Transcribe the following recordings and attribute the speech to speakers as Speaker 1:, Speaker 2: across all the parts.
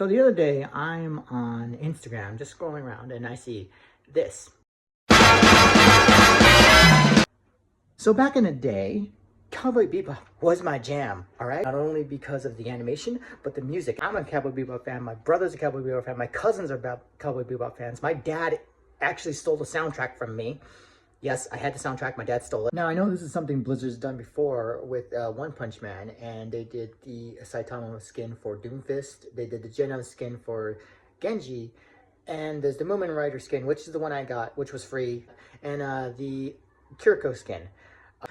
Speaker 1: So the other day, I'm on Instagram, just scrolling around, and I see this. So back in the day, Cowboy Bebop was my jam, all right? Not only because of the animation, but the music. I'm a Cowboy Bebop fan, my brother's a Cowboy Bebop fan, my cousins are Cowboy Bebop fans. My dad actually stole the soundtrack from me. Yes, I had the soundtrack, my dad stole it. Now, I know this is something Blizzard's done before with One Punch Man, and they did the Saitama skin for Doomfist, they did the Genos skin for Genji, and there's the Moomin Rider skin, which is the one I got, which was free, and the Kiriko skin.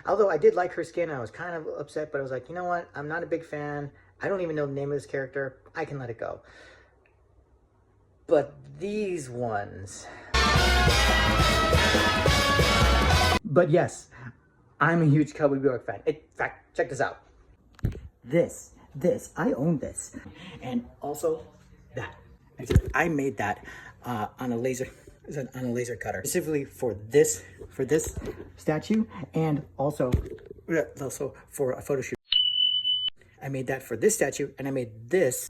Speaker 1: Although I did like her skin, I was kind of upset, but I was like, you know what, I'm not a big fan, I don't even know the name of this character, I can let it go. But these ones... But yes, I'm a huge Cowboy Bebop fan. In fact, check this out. This, I own this. And also that. I made that on a laser cutter. Specifically for this statue, and also for a photo shoot. I made that for this statue, and I made this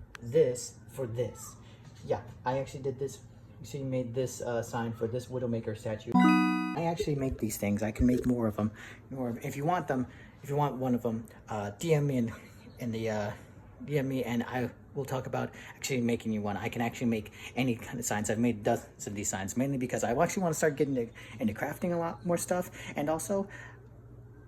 Speaker 1: for this. Yeah, I actually did this. You see, made this sign for this Widowmaker statue. I actually make these things. I can make more of them. If you want them, if you want one of them, DM me DM me, and I will talk about actually making you one. I can actually make any kind of signs. I've made dozens of these signs, mainly because I actually want to start getting into crafting a lot more stuff, and also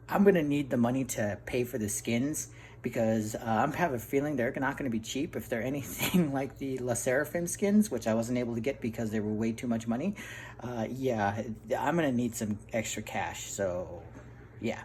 Speaker 1: I'm gonna need the money to pay for the skins, because I have a feeling they're not going to be cheap if they're anything like the La Seraphim skins, which I wasn't able to get because they were way too much money. Yeah, I'm going to need some extra cash, so yeah.